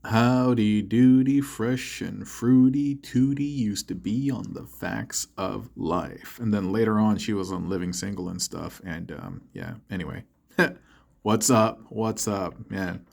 Howdy doody, fresh and fruity tooty used to be on the facts of life. And then later on, she was on Living Single and stuff. And yeah, anyway. What's up? What's up, man?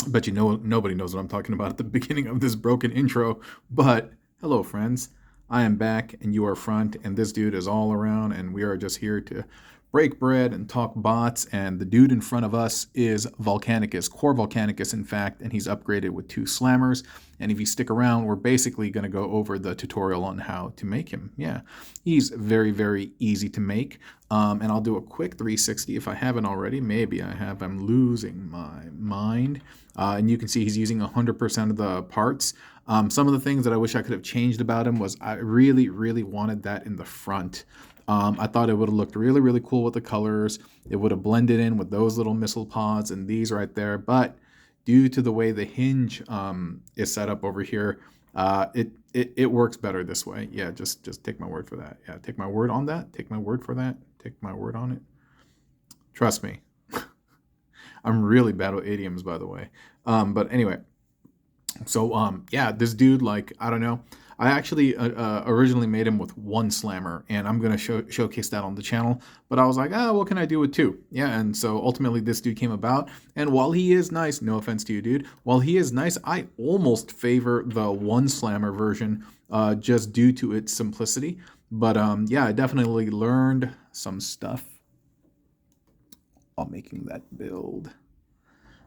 Bet you know nobody knows what I'm talking about at the beginning of this broken intro. But hello, friends. I am back, and you are front, and this dude is all around, and we are just here to break bread and talk bots. And the dude in front of us is Volcanicus, core Volcanicus, in fact, and he's upgraded with 2 slammers. And if you stick around, we're basically going to go over the tutorial on how to make him. Yeah, he's very, very easy to make. And I'll do a quick 360 if I haven't already. Maybe I have. I'm losing my mind. And you can see he's using 100% of the parts. Some of the things that I wish I could have changed about him was I really, really wanted that in the front. I thought it would have looked really, really cool with the colors. It would have blended in with those little missile pods and these right there. But due to the way the hinge is set up over here, it works better this way. Yeah, just take my word for that. Yeah, take my word on that. Take my word for that. Take my word on it. Trust me. I'm really bad with idioms, by the way. But anyway, so yeah, this dude, like, I don't know. I actually originally made him with 1 slammer, and I'm gonna showcase that on the channel. But I was like, what can I do with 2? Yeah, and so ultimately this dude came about. And while he is nice, no offense to you, dude, while he is nice, I almost favor the 1 slammer version, just due to its simplicity. But yeah, I definitely learned some stuff while making that build.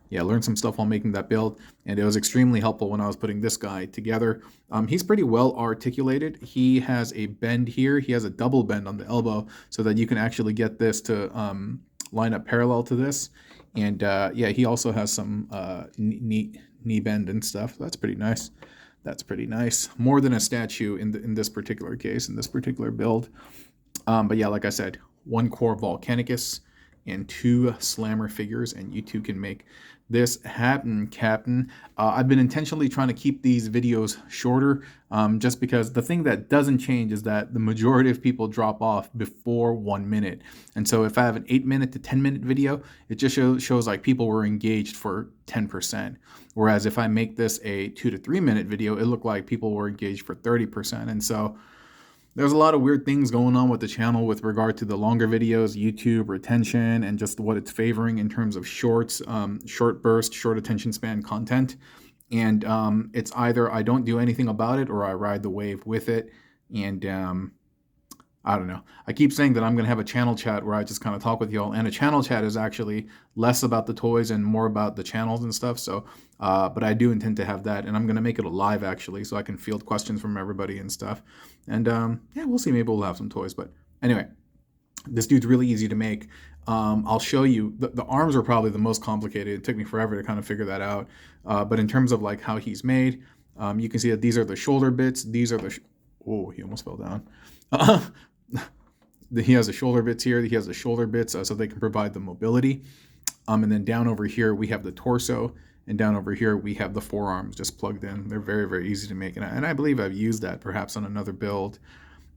Yeah, I learned some stuff while making that build, and it was extremely helpful when I was putting this guy together. He's pretty well articulated. He has a bend here. He has a double bend on the elbow so that you can actually get this to line up parallel to this. And yeah, he also has some knee bend and stuff. So that's pretty nice. That's pretty nice. More than a statue in this particular case, in this particular build. But yeah, like I said, 1 core Volcanicus and 2 slammer figures, and you two can make this happen, Captain. I've been intentionally trying to keep these videos shorter, just because the thing that doesn't change is that the majority of people drop off before 1 minute. And so if I have an 8-minute to 10-minute video, it just shows like people were engaged for 10%. Whereas if I make this a 2 to 3 minute video, it looked like people were engaged for 30%. And so there's a lot of weird things going on with the channel with regard to the longer videos, YouTube retention, and just what it's favoring in terms of shorts, short burst, short attention span content. And it's either I don't do anything about it or I ride the wave with it. And I don't know. I keep saying that I'm going to have a channel chat where I just kind of talk with y'all. And a channel chat is actually less about the toys and more about the channels and stuff. So, but I do intend to have that. And I'm going to make it a live, actually, so I can field questions from everybody and stuff. And yeah, we'll see. Maybe we'll have some toys. But anyway, this dude's really easy to make. I'll show you. The arms are probably the most complicated. It took me forever to kind of figure that out. But in terms of like how he's made, you can see that these are the shoulder bits. These are the... Oh, he almost fell down. He has the shoulder bits here. He has the shoulder bits so they can provide the mobility. And then down over here, we have the torso. And down over here, we have the forearms just plugged in. They're very, very easy to make. And I believe I've used that perhaps on another build.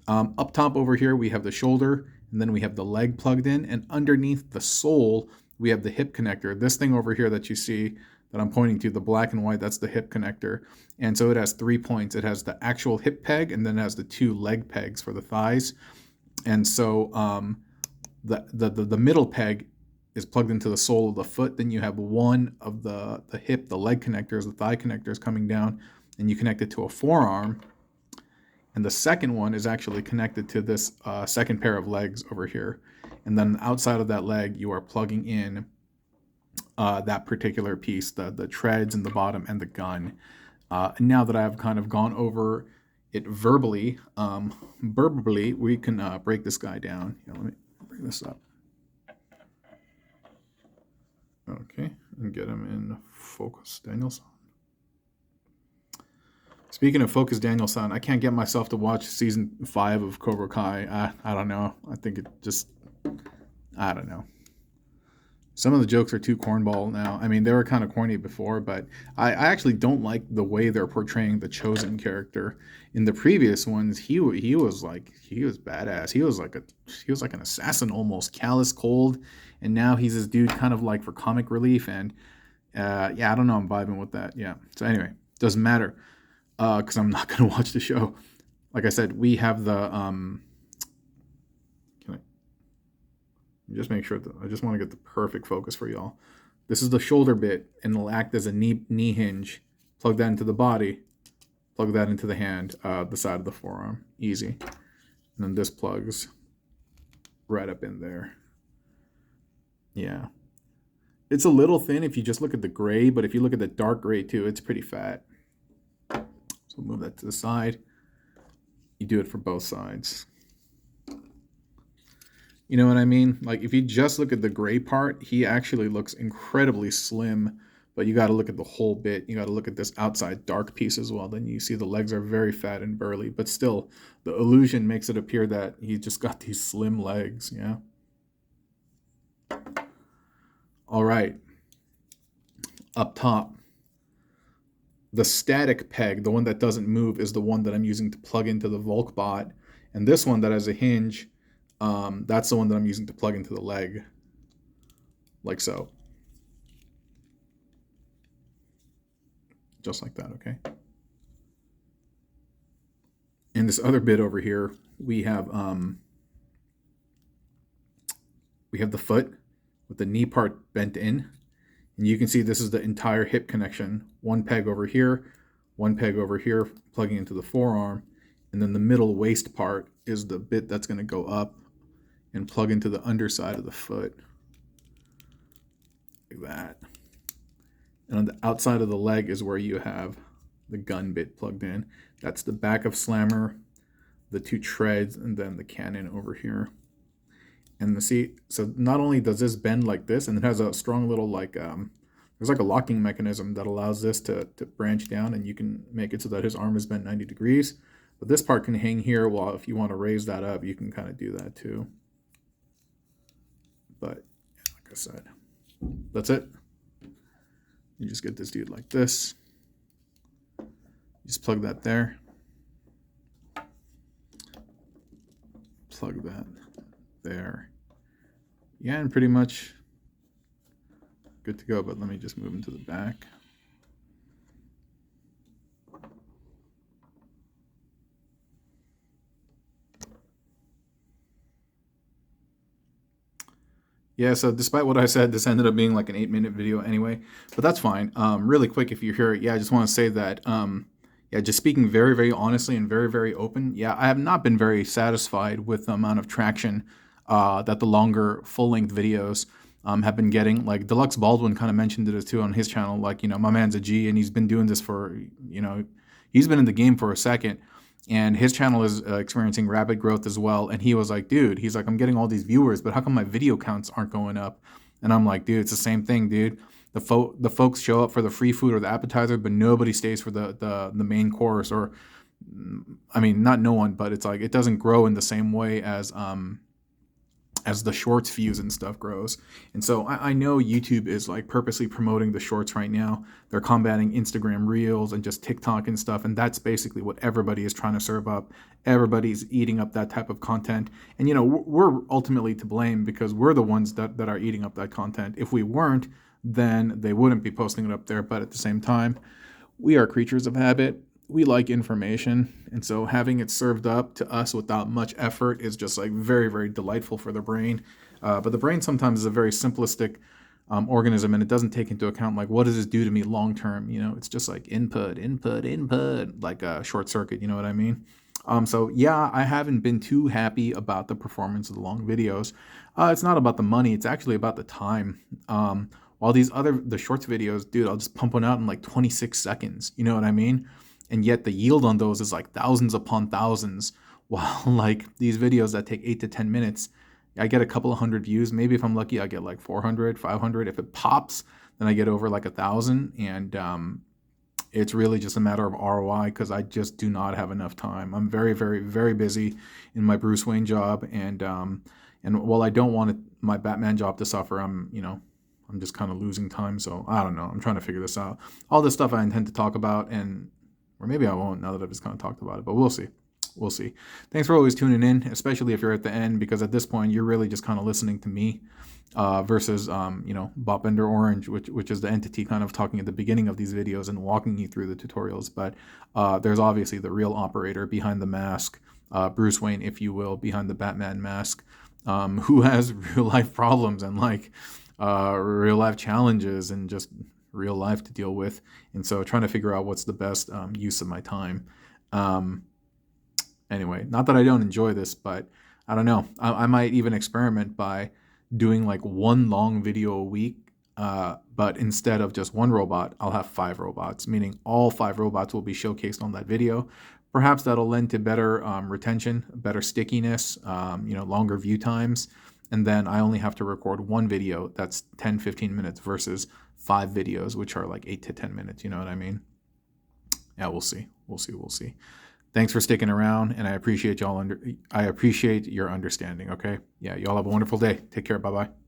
Up top over here, we have the shoulder. And then we have the leg plugged in. And underneath the sole, we have the hip connector. This thing over here that you see that I'm pointing to, the black and white, that's the hip connector. And so it has 3 points. It has the actual hip peg, and then it has the 2 leg pegs for the thighs. And so the middle peg is plugged into the sole of the foot. Then you have one of the hip, the leg connectors, the thigh connectors coming down, and you connect it to a forearm. And the second one is actually connected to this second pair of legs over here. And then outside of that leg, you are plugging in that particular piece, the treads in the bottom and the gun. Now that I've kind of gone over it verbally, we can break this guy down. Here, let me bring this up. Okay, and get him in focus, Danielson. Speaking of focus, Danielson, I can't get myself to watch season 5 of Cobra Kai. I don't know. I think it just, I don't know. Some of the jokes are too cornball now. I mean, they were kind of corny before, but I actually don't like the way they're portraying the Chosen character. In the previous ones, he was badass. He was like an assassin almost, callous, cold, and now he's this dude kind of like for comic relief. And Yeah, I don't know. I'm vibing with that. Yeah. So anyway, doesn't matter because I'm not going to watch the show. Like I said, we have the can I just make sure that I just want to get the perfect focus for y'all. This is the shoulder bit, and it'll act as a knee hinge. Plug that into the body. Plug that into the hand, the side of the forearm. Easy. And then this plugs right up in there. Yeah. It's a little thin if you just look at the gray, but if you look at the dark gray too, it's pretty fat. So move that to the side. You do it for both sides. You know what I mean? Like if you just look at the gray part, he actually looks incredibly slim, but you got to look at the whole bit. You got to look at this outside dark piece as well. Then you see the legs are very fat and burly, but still the illusion makes it appear that he just got these slim legs. Yeah. All right. Up top, the static peg, the one that doesn't move, is the one that I'm using to plug into the VolcBot. And this one that has a hinge, that's the one that I'm using to plug into the leg, like so. Just like that, okay? And this other bit over here, we have the foot with the knee part bent in. And you can see this is the entire hip connection. One peg over here, plugging into the forearm. And then the middle waist part is the bit that's going to go up and plug into the underside of the foot. Like that. And on the outside of the leg is where you have the gun bit plugged in. That's the back of slammer, the two treads, and then the cannon over here. And so not only does this bend like this, and it has a strong little there's like a locking mechanism that allows this to branch down, and you can make it so that his arm is bent 90 degrees. But this part can hang here, while if you want to raise that up, you can kind of do that too. But yeah, like I said, that's it. You just get this dude like this. You just plug that there. Plug that there. Yeah, and pretty much good to go, but let me just move into the back. Yeah, so despite what I said, this ended up being like an 8-minute video anyway, but that's fine. Really quick, if you're here, yeah, I just want to say that, yeah, just speaking very, very honestly and very, very open, yeah, I have not been very satisfied with the amount of traction that the longer full-length videos have been getting. Like Deluxe Baldwin kind of mentioned it too on his channel, like, my man's a G and he's been doing this for, he's been in the game for a second. And his channel is experiencing rapid growth as well. And he was like, dude, he's like, I'm getting all these viewers, but how come my video counts aren't going up? And I'm like, dude, it's the same thing, dude. The folks show up for the free food or the appetizer, but nobody stays for the main course. Or, I mean, not no one, but it's like it doesn't grow in the same way as the shorts views and stuff grows. And so I know YouTube is like purposely promoting the shorts right now. They're combating Instagram Reels and just TikTok and stuff. And that's basically what everybody is trying to serve up. Everybody's eating up that type of content. And, we're ultimately to blame because we're the ones that are eating up that content. If we weren't, then they wouldn't be posting it up there. But at the same time, we are creatures of habit. We like information, and so having it served up to us without much effort is just like very, very delightful for the brain. But the brain sometimes is a very simplistic organism, and it doesn't take into account like what does this do to me long term. It's just like input, like a short circuit. You know what I mean? So yeah, I haven't been too happy about the performance of the long videos. It's not about the money; it's actually about the time. While the shorts videos, dude, I'll just pump one out in like 26 seconds. You know what I mean? And yet the yield on those is like thousands upon thousands. While like these videos that take 8 to 10 minutes, I get a couple of hundred views. Maybe if I'm lucky, I get like 400, 500. If it pops, then I get over like 1,000. And it's really just a matter of ROI because I just do not have enough time. I'm very, very, very busy in my Bruce Wayne job. And while I don't want my Batman job to suffer, I'm just kind of losing time. So I don't know. I'm trying to figure this out. All this stuff I intend to talk about, or maybe I won't now that I've just kind of talked about it, but we'll see. We'll see. Thanks for always tuning in, especially if you're at the end, because at this point you're really just kind of listening to me versus Bopender Orange, which is the entity kind of talking at the beginning of these videos and walking you through the tutorials. But there's obviously the real operator behind the mask, Bruce Wayne, if you will, behind the Batman mask, who has real life problems and real life challenges and just real life to deal with. And so trying to figure out what's the best use of my time. Anyway, not that I don't enjoy this, but I don't know. I might even experiment by doing like one long video a week, but instead of just one robot, I'll have 5 robots, meaning all 5 robots will be showcased on that video. Perhaps that'll lend to better retention, better stickiness, longer view times. And then I only have to record one video that's 10-15 minutes versus 5 videos, which are like 8 to 10 minutes. You know what I mean? Yeah, we'll see. We'll see. Thanks for sticking around, and I appreciate your understanding. Okay? Yeah, y'all have a wonderful day. Take care. Bye-bye.